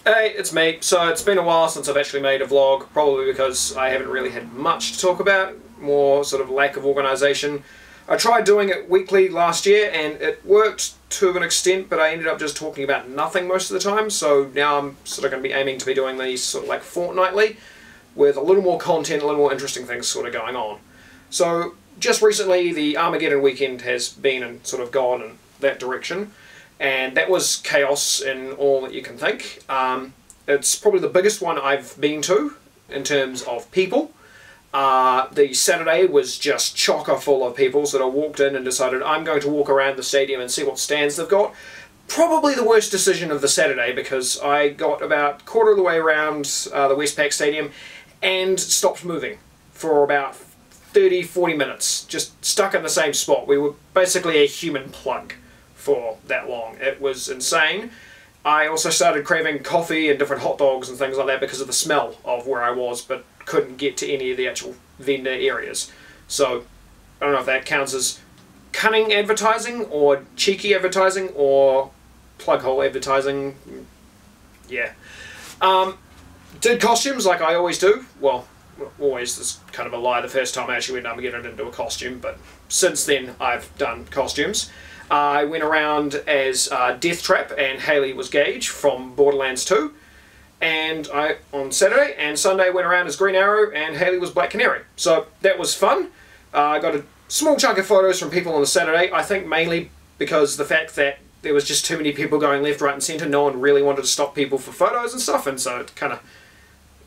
Hey, it's me. So it's been a while since I've actually made a vlog, probably because I haven't really had much to talk about, more sort of lack of organisation. I tried doing it weekly last year and it worked to an extent, but I ended up just talking about nothing most of the time, so now I'm sort of going to be aiming to be doing these sort of like fortnightly, with a little more content, a little more interesting things sort of going on. So just recently the Armageddon weekend has been and sort of gone in that direction. And that was chaos in all that you can think. It's probably the biggest one I've been to in terms of people. The Saturday was just chocker full of people, so I walked in and decided I'm going to walk around the stadium and see what stands they've got. Probably the worst decision of the Saturday, because I got about a quarter of the way around the Westpac Stadium and stopped moving for about 30-40 minutes, just stuck in the same spot. We were basically a human plug for that long. It was insane. I also started craving coffee and different hot dogs and things like that because of the smell of where I was, but couldn't get to any of the actual vendor areas. So I don't know if that counts as cunning advertising or cheeky advertising or plug hole advertising. Yeah. Did costumes like I always do. Well, always is kind of a lie. The first time I actually went to Armageddon, I didn't do a costume, but since then I've done costumes. I went around as Death Trap, and Haley was Gage from Borderlands 2. And on Saturday and Sunday went around as Green Arrow, and Haley was Black Canary. So that was fun. I got a small chunk of photos from people on the Saturday, I think mainly because the fact that there was just too many people going left, right and centre. No one really wanted to stop people for photos and stuff, and so it kind of,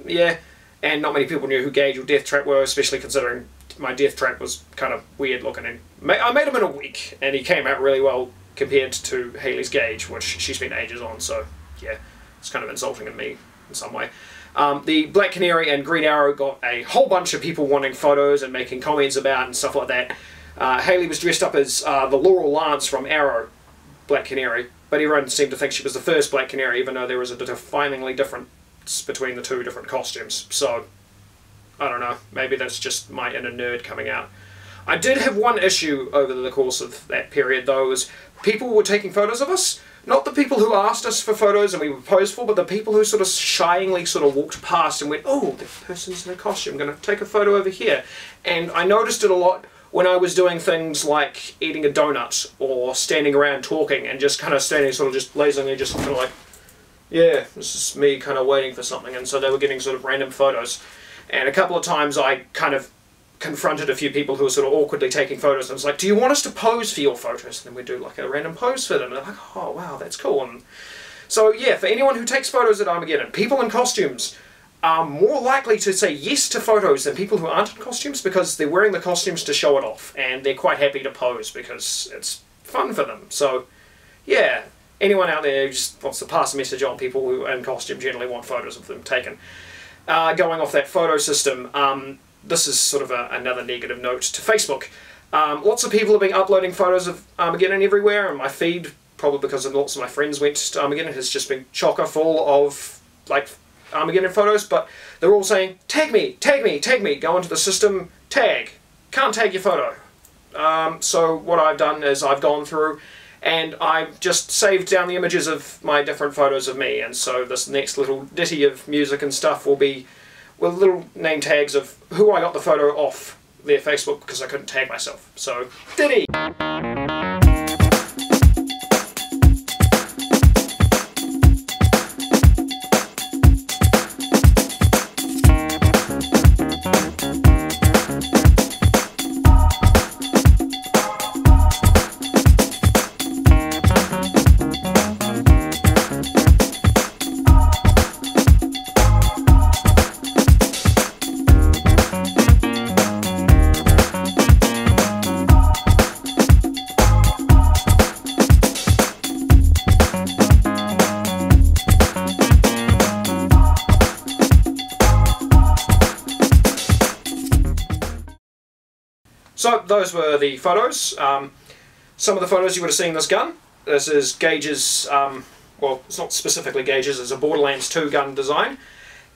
yeah. And not many people knew who Gage or Death Trap were, especially considering my Death Trap was kind of weird looking. And I made him in a week, and he came out really well compared to Haley's Gage, which she spent ages on, so yeah, it's kind of insulting in me in some way. The Black Canary and Green Arrow got a whole bunch of people wanting photos and making comments about and stuff like that. Haley was dressed up as the Laurel Lance from Arrow, Black Canary, but everyone seemed to think she was the first Black Canary, even though there was a definingly difference between the two different costumes. So I don't know, maybe that's just my inner nerd coming out. I did have one issue over the course of that period though, was people were taking photos of us. Not the people who asked us for photos and we were posed for, but the people who sort of shyingly sort of walked past and went, oh, that person's in a costume, I'm going to take a photo over here. And I noticed it a lot when I was doing things like eating a donut or standing around talking and just kind of standing sort of just lazily, just kind of like, yeah, this is me kind of waiting for something, and so they were getting sort of random photos. And a couple of times I kind of confronted a few people who were sort of awkwardly taking photos, and I was like, do you want us to pose for your photos? And then we do like a random pose for them, and they're like, oh wow, that's cool. And so yeah, for anyone who takes photos at Armageddon, people in costumes are more likely to say yes to photos than people who aren't in costumes, because they're wearing the costumes to show it off, and they're quite happy to pose because it's fun for them. So yeah, anyone out there who just wants to pass a message on, people who are in costume generally want photos of them taken. Going off that photo system, this is sort of another negative note to Facebook. Lots of people have been uploading photos of Armageddon everywhere, and my feed, probably because lots of my friends went to Armageddon, has just been chocker full of like Armageddon photos, but they're all saying, tag me, tag me, tag me, go into the system, tag, can't tag your photo. So what I've done is I've gone through and I've just saved down the images of my different photos of me, and so this next little ditty of music and stuff will be with little name tags of who I got the photo off their Facebook because I couldn't tag myself. So, ditty! So those were the photos. Some of the photos you would have seen this gun. This is Gage's, well, it's not specifically Gage's, it's a Borderlands 2 gun design.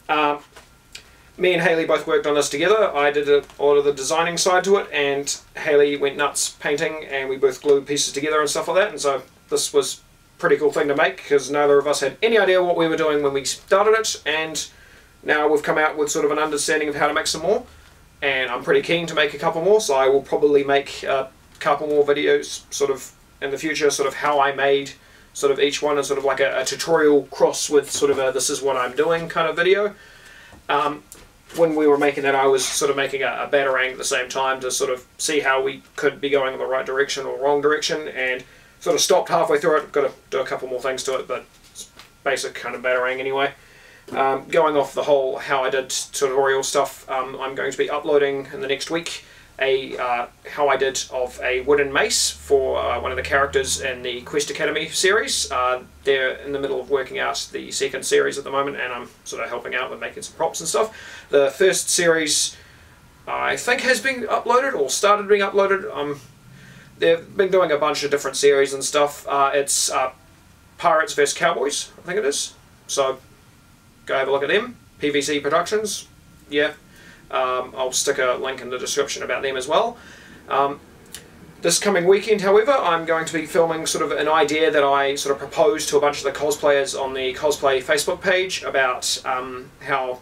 Me and Haley both worked on this together. I did a lot of the designing side to it, and Haley went nuts painting, and we both glued pieces together and stuff like that, and so this was pretty cool thing to make, because neither of us had any idea what we were doing when we started it, and now we've come out with sort of an understanding of how to make some more, and I'm pretty keen to make a couple more, so I will probably make a couple more videos sort of in the future, sort of how I made sort of each one, and sort of like a tutorial cross with sort of a this is what I'm doing kind of video. When we were making that, I was sort of making a batarang at the same time to sort of see how we could be going in the right direction or wrong direction, and sort of stopped halfway through it. Got to do a couple more things to it, but it's basic kind of batarang anyway. Going off the whole how I did tutorial stuff, I'm going to be uploading in the next week a how I did of a wooden mace for one of the characters in the Quest Academy series. They're in the middle of working out the second series at the moment, and I'm sort of helping out with making some props and stuff. The first series I think has been uploaded, or started being uploaded. They've been doing a bunch of different series and stuff. It's Pirates vs Cowboys, I think it is. So go have a look at them. PVC Productions, yeah. I'll stick a link in the description about them as well. This coming weekend, however, I'm going to be filming sort of an idea that I sort of proposed to a bunch of the cosplayers on the cosplay Facebook page about how,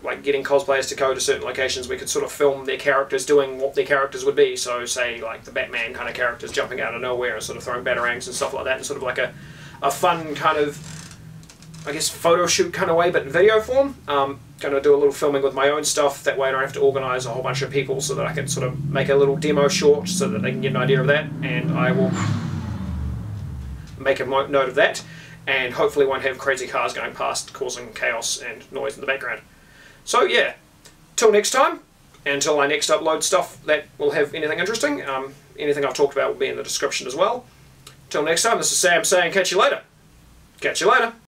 like, getting cosplayers to go to certain locations, we could sort of film their characters doing what their characters would be. So say like the Batman kind of characters jumping out of nowhere and sort of throwing batarangs and stuff like that, and sort of like a fun kind of, I guess, photo shoot kind of way, but in video form. Going to do a little filming with my own stuff, that way I don't have to organise a whole bunch of people, so that I can sort of make a little demo short so that they can get an idea of that, and I will make a note of that, and hopefully won't have crazy cars going past causing chaos and noise in the background. So yeah, till next time, until I next upload stuff that will have anything interesting, anything I've talked about will be in the description as well. Till next time, this is Sam saying catch you later. Catch you later.